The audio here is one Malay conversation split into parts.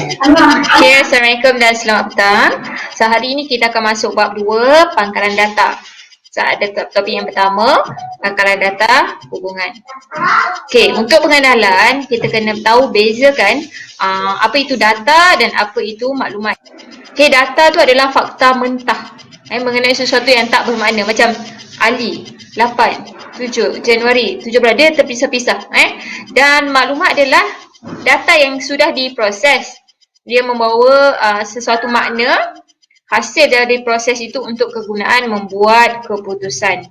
Okay, Assalamualaikum dan selamat petang. So, hari ini kita akan masuk bab 2, pangkalan data. So, ada topik yang pertama, pangkalan data hubungan. Okay, untuk pengenalan, kita kena tahu bezakan apa itu data dan apa itu maklumat. Okay, data tu adalah fakta mentah mengenai sesuatu yang tak bermakna. Macam Ali, 8, 7, Januari, 17, dia terpisah-pisah. Dan maklumat adalah data yang sudah diproses. Dia membawa sesuatu makna, hasil dari proses itu untuk kegunaan membuat keputusan.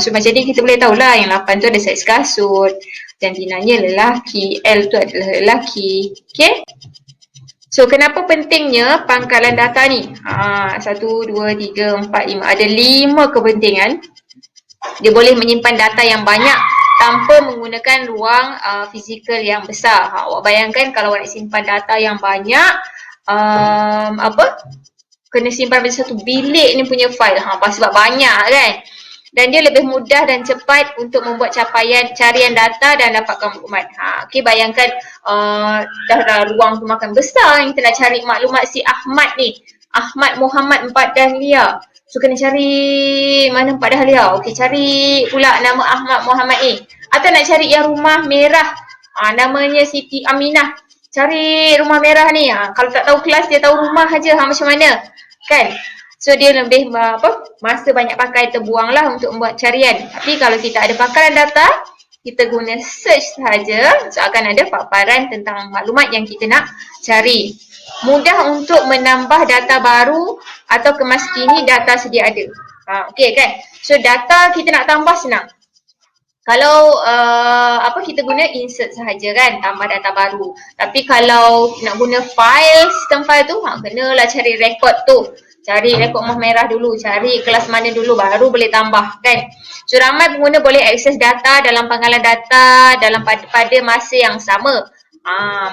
So macam ni kita boleh tahulah yang 8 tu ada saiz kasut, jantinanya lelaki, L tu adalah lelaki. Okay? So kenapa pentingnya pangkalan data ni? 1, 2, 3, 4, 5. Ada 5 kepentingan. Dia boleh menyimpan data yang banyak tanpa menggunakan ruang fizikal yang besar. Awak bayangkan kalau awak nak simpan data yang banyak, kena simpan pada satu bilik ni punya file. Sebab banyak kan. Dan dia lebih mudah dan cepat untuk membuat carian data dan dapatkan maklumat. Okay, bayangkan dah ruang tu makan besar yang kita nak cari maklumat si Ahmad ni. Ahmad Muhammad 4 Dahlia. So kena cari mana 4 Dahlia. Okay, cari pula nama Ahmad Muhammad ni. Atau nak cari yang rumah merah. Namanya Siti Aminah. Cari rumah merah ni. Kalau tak tahu kelas, dia tahu rumah aja. Macam mana? Kan? So dia lebih masa banyak pakai terbuanglah untuk membuat carian. Tapi kalau kita ada pangkalan data, kita guna search sahaja, so akan ada paparan tentang maklumat yang kita nak cari. Mudah untuk menambah data baru atau kemaskini data sedia ada. Okey kan? So data kita nak tambah senang. Kalau kita guna insert sahaja kan, tambah data baru. Tapi kalau nak guna file, sistem file tu, kenalah cari rekod tu. Cari rekod mah merah dulu, cari kelas mana dulu baru boleh tambah kan. So ramai pengguna boleh akses data dalam pangkalan data dalam pada masa yang sama.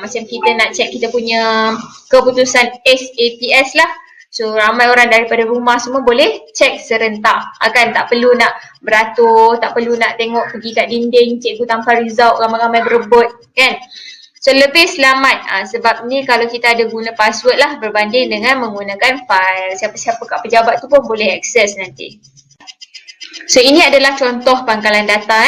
Macam kita nak check kita punya keputusan SAPS lah. So ramai orang daripada rumah semua boleh check serentak. Tak perlu nak beratur, tak perlu nak tengok pergi kat dinding, cikgu tampal result ramai-ramai berebut kan. So lebih selamat. Sebab ni kalau kita ada guna password lah berbanding dengan menggunakan file. Siapa-siapa kat pejabat tu pun boleh akses nanti. So ini adalah contoh pangkalan data.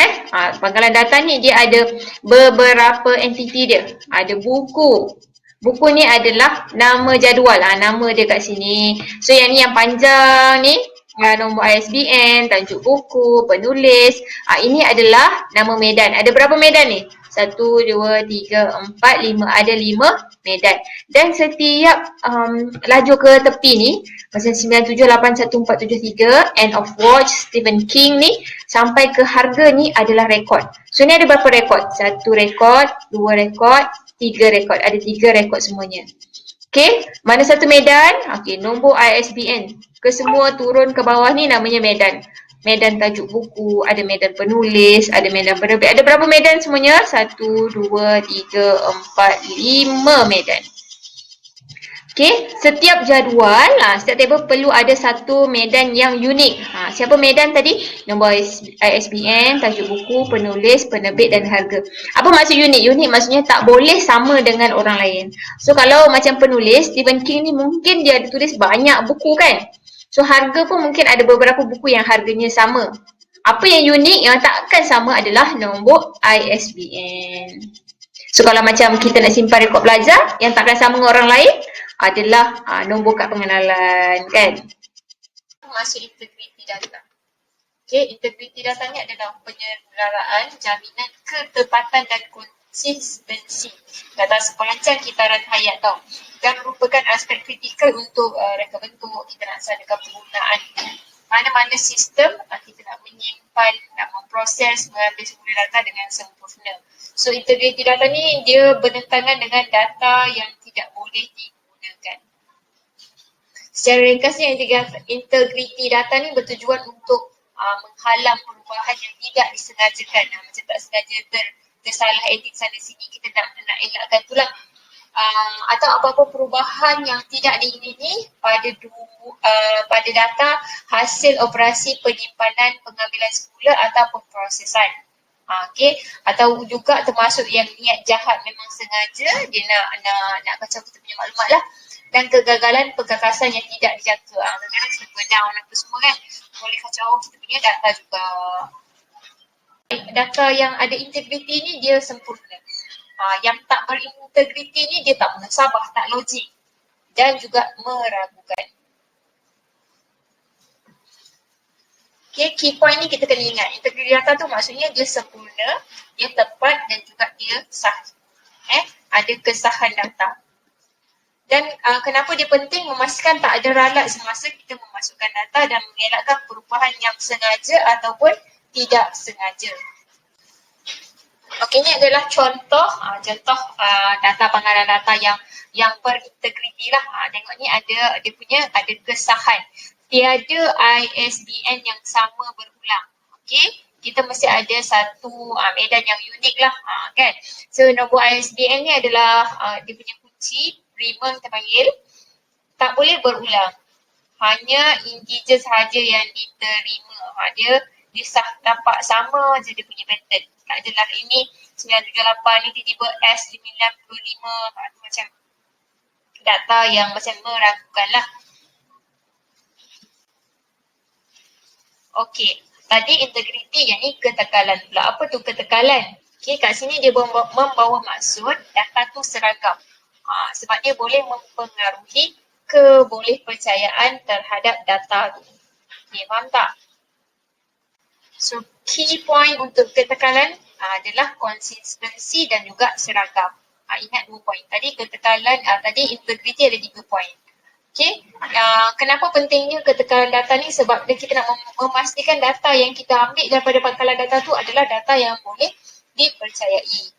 Pangkalan data ni dia ada beberapa entiti dia. Ada buku. Buku ni adalah nama jadual. Nama dia kat sini. So yang ni yang panjang ni, nombor ISBN, tajuk buku, penulis. Ini adalah nama medan. Ada berapa medan ni? 1, 2, 3, 4, 5. Ada 5 medan. Dan setiap laju ke tepi ni, macam 978143, End of Watch, Stephen King ni, sampai ke harga ni adalah rekod. So ni ada berapa rekod? 1 rekod, 2 rekod, 3 rekod. Ada 3 rekod semuanya. Okay, mana satu medan? Okay, nombor ISBN. Kesemua turun ke bawah ni namanya medan. Medan tajuk buku, ada medan penulis, ada medan penerbit. Ada berapa medan semuanya? 1, 2, 3, 4, 5 medan. Okay, setiap jadual, setiap table perlu ada satu medan yang unik. Siapa medan tadi? Nombor ISBN, tajuk buku, penulis, penerbit dan harga. Apa maksud unik? Unik maksudnya tak boleh sama dengan orang lain. So kalau macam penulis, Stephen King ni mungkin dia ada tulis banyak buku kan? So harga pun mungkin ada beberapa buku yang harganya sama. Apa yang unik yang takkan sama adalah nombor ISBN. So kalau macam kita nak simpan rekod pelajar yang takkan sama dengan orang lain adalah nombor kad pengenalan kan. Masuk integriti data. Okay, integriti data ni adalah penyelenggaraan jaminan ketepatan dan konsistensi data sepanjang kitaran hayat tau. Dan merupakan aspek kritikal untuk reka bentuk, kita nak sadakan penggunaan mana-mana sistem kita nak menyimpan, nak memproses, mengambil semula data dengan sempurna. So integriti data ni dia bertentangan dengan data yang tidak boleh digunakan. Secara ringkasnya integriti data ni bertujuan untuk menghalang perubahan yang tidak disengajakan. Macam tak sengaja tersalah edit sana sini, kita nak elakkan tu lah. Atau apa-apa perubahan yang tidak diingini pada data hasil operasi penyimpanan, pengambilan semula atau pemprosesan. Okey, atau juga termasuk yang niat jahat memang sengaja dia nak kacau kita punya maklumat lah. Dan kegagalan perkakasan yang tidak dijaga. Kadang-kadang server down apa semua kan. Boleh kacau kita punya data juga. Data yang ada integriti ni dia sempurna. Yang tak berintegriti ni dia tak munasabah, tak logik dan juga meragukan. Okay, key point ni kita kena ingat. Integriti data tu maksudnya dia sempurna, dia tepat dan juga dia sah. Ada kesahan data. Dan kenapa dia penting memastikan tak ada ralat semasa kita memasukkan data dan mengelakkan perubahan yang sengaja ataupun tidak sengaja. Okey, ni adalah contoh data pengarahan data yang berintegriti lah. Tengok ni ada dia punya ada kesahan. Tiada ISBN yang sama berulang. Okey, kita mesti ada satu medan yang unik lah kan. So nombor ISBN ni adalah dia punya kunci prima kita panggil, tak boleh berulang. Hanya integer sahaja yang diterima. Dia dapat sama je dia punya pattern. Tak adalah ini 978 ni tiba-tiba S95 macam data yang macam meragukan lah. Okey, tadi integriti yang ni ketekalan pula. Apa tu ketekalan? Okey, kat sini dia membawa maksud data tu seragam. Sebab dia boleh mempengaruhi kebolehpercayaan terhadap data tu. Okay, faham tak? So, key point untuk ketekalan adalah konsistensi dan juga seragam. Ingat 2 poin. Tadi ketekalan, tadi integriti ada 3 poin. Okay, kenapa pentingnya ketekalan data ni? Sebab kita nak memastikan data yang kita ambil daripada pangkalan data tu adalah data yang boleh dipercayai.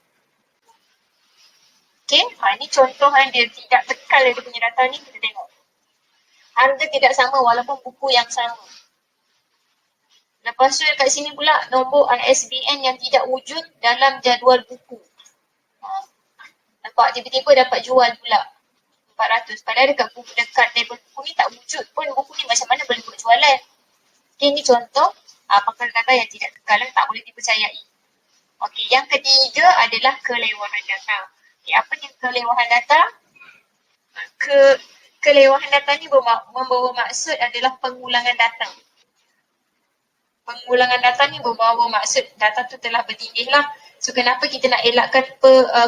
Okay, ini contoh dia tidak tekal dia punya data ni, kita tengok. Harga tidak sama walaupun buku yang sama. Lepas tu kat sini pula nombor ISBN yang tidak wujud dalam jadual buku. Nampak tiba-tiba dapat jual pula 400. Padahal dekat table buku ni tak wujud pun buku ni macam mana boleh buat jualan. Okay, ni contoh pangkalan data yang tidak tekal, tak boleh dipercayai. Okey, yang ketiga adalah kelewahan data. Okay, apa yang kelewahan data? Kelewahan data ni membawa maksud adalah pengulangan data. Pengulangan data ni membawa maksud data tu telah bertindih lah. So kenapa kita nak elakkan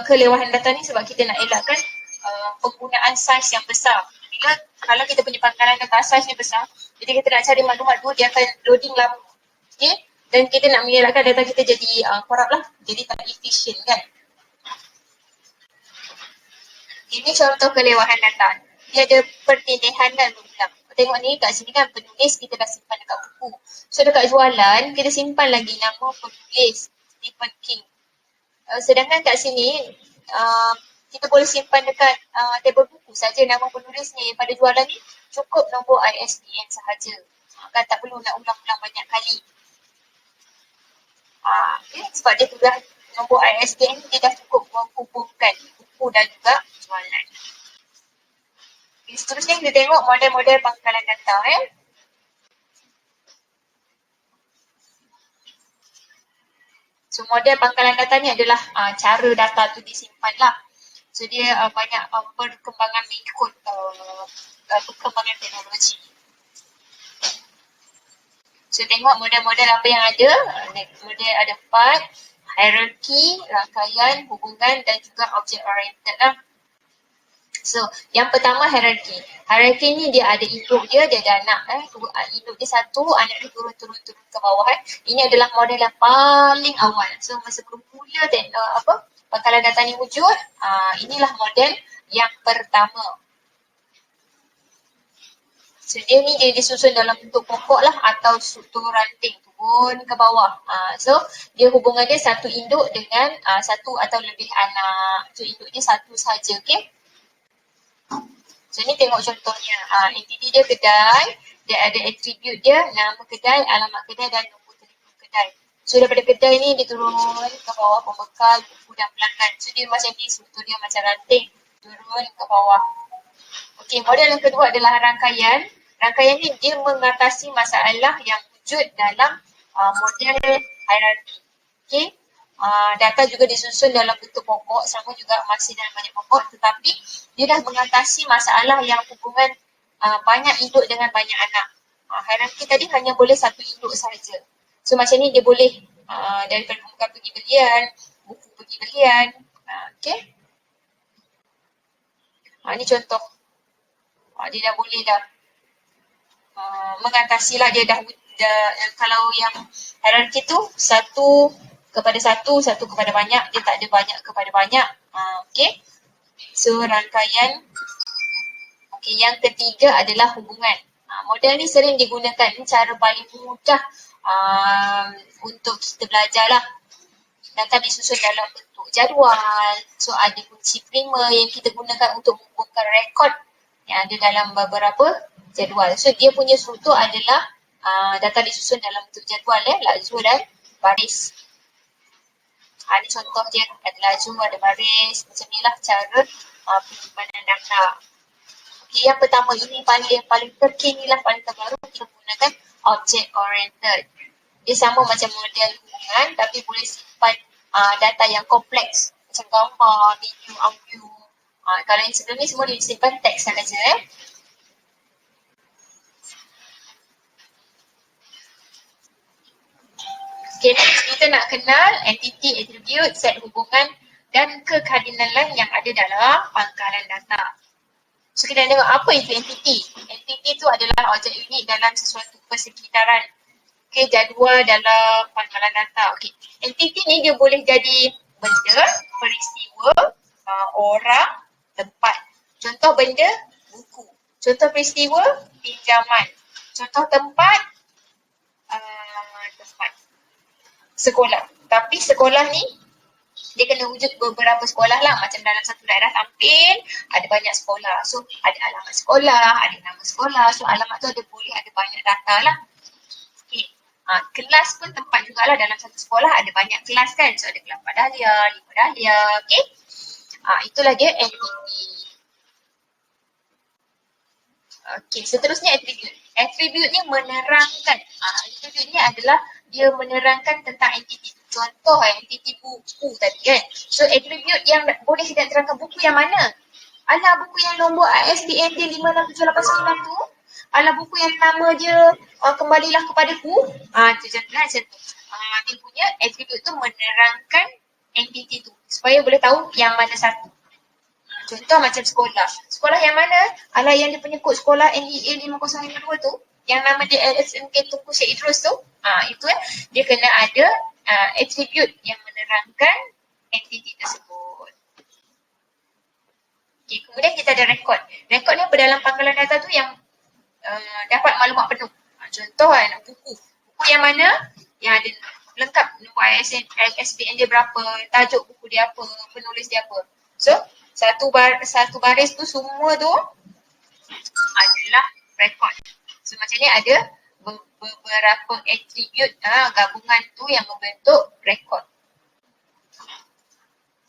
kelewahan data ni? Sebab kita nak elakkan penggunaan saiz yang besar. Kalau kita punya pangkalan data saiz yang besar, jadi kita nak cari maklumat tu dia akan loading lama. Okay? Dan kita nak mengelakkan data kita jadi korup lah. Jadi tak efisien kan. Ini contoh kelewahan data. Dia ada pertindihan dan ulang. Tengok ni kat sini kan penulis kita dah simpan dekat buku. So dekat jualan kita simpan lagi nama penulis Stephen King. Sedangkan kat sini kita boleh simpan dekat table buku saja nama penulisnya. Yang pada jualan ni cukup nombor ISBN sahaja. Kan tak perlu nak ulang-ulang banyak kali. Okay, sebab dia sudah nombor ISBN dia dah cukup menghubungkan buku dan juga jualan. Seterusnya kita tengok model-model pangkalan data. So model pangkalan data ni adalah cara data tu disimpan lah. So dia banyak perkembangan mengikut perkembangan teknologi. So tengok model-model apa yang ada. Model ada 4. Hierarchy, rangkaian, hubungan dan juga object oriented lah. So, yang pertama hierarchy. Hierarchy ni dia ada induk dia ada anak. Induk dia satu, anak dia turun-turun ke bawah. Ini adalah model yang paling awal. So, masa bermula pangkalan data ni wujud, inilah model yang pertama. So, dia ni dia disusun dalam bentuk pokok lah atau struktur ranting turun ke bawah. So, dia hubungan dia satu induk dengan satu atau lebih anak. So, induk dia satu saja, okay? So ni tengok contohnya, entiti dia kedai, dia ada attribute dia, nama kedai, alamat kedai dan nombor telefon kedai. So daripada kedai ni dia turun ke bawah pembekal, buku dan pelanggan. So dia macam ni, struktur dia macam ranting, turun ke bawah. Okey, model yang kedua adalah rangkaian. Rangkaian ni dia mengatasi masalah yang wujud dalam model hierarki. Okey, Data juga disusun dalam bentuk pokok, sama juga masih dalam banyak pokok, tetapi dia dah mengatasi masalah yang hubungan banyak induk dengan banyak anak. Hierarki tadi hanya boleh satu induk sahaja. So macam ni dia boleh daripada bukan pergi belian, buku pergi belian. Okay. Ni contoh. Dia dah boleh dah mengatasi lah, dia dah kalau yang hierarki tu satu kepada satu, satu kepada banyak, dia tak ada banyak kepada banyak. Okay. So rangkaian. Okay, yang ketiga adalah hubungan. Model ni sering digunakan, ini cara paling mudah untuk kita belajar lah. Data disusun dalam bentuk jadual. So ada kunci prima yang kita gunakan untuk menghubungkan rekod yang ada dalam beberapa jadual. So dia punya struktur adalah data disusun dalam bentuk jadual lajur dan baris. Ini contoh dia, ada lajur, ada baris. Macam inilah cara penyimpanan data. Okay, yang pertama ini paling terkini lah, paling terbaru, kita gunakan object oriented. Dia sama macam model hubungan tapi boleh simpan data yang kompleks macam gambar, video, audio. Kalau yang sebelum ni semua disimpan teks sahaja. Okay, next kita nak kenal entity, attribute, set hubungan dan kekardinalan yang ada dalam pangkalan data. So kita tengok apa itu entity. Entity itu adalah objek unik dalam sesuatu persekitaran. Okay, jadual dalam pangkalan data. Okay, entity ni dia boleh jadi benda, peristiwa, orang, tempat. Contoh benda, buku. Contoh peristiwa, pinjaman. Contoh tempat, tempat sekolah. Tapi sekolah ni dia kena wujud beberapa sekolah lah. Macam dalam satu daerah Tampin ada banyak sekolah. So ada alamat sekolah, ada nama sekolah. So alamat tu boleh ada banyak data lah. Okay. Kelas pun tempat jugalah, dalam satu sekolah ada banyak kelas kan. So ada kelas 4 dahlia, 5 dahlia. Okay. Itulah dia entity. Okay, seterusnya attribute. Attribute ni menerangkan. Attribute ni adalah dia menerangkan tentang entiti. Contoh entiti buku tadi kan. So attribute yang boleh tidak terangkan buku yang mana? Alah buku yang nombor ISBN dia 56789 tu. Alah buku yang nama dia kembalilah kepadaku. Tu contohlah macam tu. Dia punya attribute tu menerangkan entiti tu supaya boleh tahu yang mana satu. Contoh macam sekolah. Sekolah yang mana? Alah yang dia punya kod sekolah NEA 5052 tu. Yang nama dia LSMK Tunku Syed Idrus tu. Itu dia kena ada attribute yang menerangkan entiti tersebut. Okay, kemudian kita ada rekod. Rekod ni apa dalam pangkalan data tu yang dapat maklumat penuh. Contoh buku. Buku yang mana? Yang ada lengkap nombor ISBN dia berapa, tajuk buku dia apa, penulis dia apa. So, satu baris tu semua tu adalah rekod. So macam ni ada beberapa attribute gabungan tu yang membentuk rekod.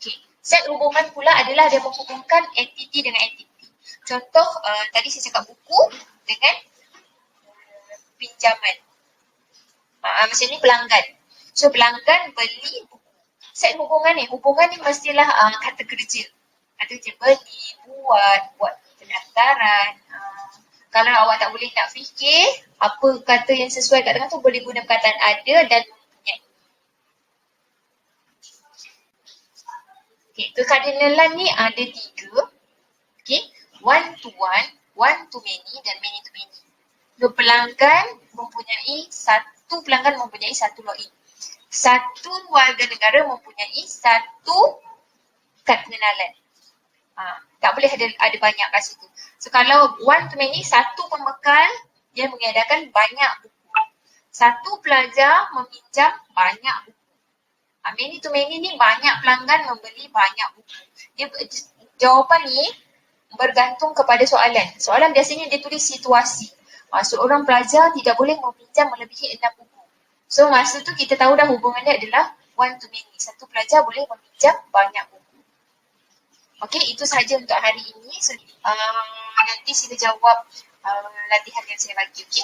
Okay. Set hubungan pula adalah dia menghubungkan entiti dengan entiti. Contoh tadi saya cakap buku dengan pinjaman. Macam ni pelanggan. So pelanggan beli buku. Set hubungan ni mestilah kata kerja. Kata kerja beli, buat pendaftaran. Kalau awak tak boleh nak fikir apa kata yang sesuai kat tengah tu, boleh guna perkataan ada dan mempunyai. Okay, kekardinalan ni ada 3. Okay, one to one, one to many dan many to many. Satu pelanggan mempunyai satu login. Satu warga negara mempunyai satu kad pengenalan. Tak boleh ada banyak kat situ. So kalau one to many, satu pembekal dia mengadakan banyak buku. Satu pelajar meminjam banyak buku. Many to many ni banyak pelanggan membeli banyak buku. Jawapan ni bergantung kepada soalan. Soalan biasanya dia tulis situasi. Seorang pelajar tidak boleh meminjam melebihi 6 buku. So masa tu kita tahu dah hubungannya adalah one to many. Satu pelajar boleh meminjam banyak buku. Okey, itu sahaja untuk hari ini. So, nanti sila jawab latihan yang saya bagi. Okey.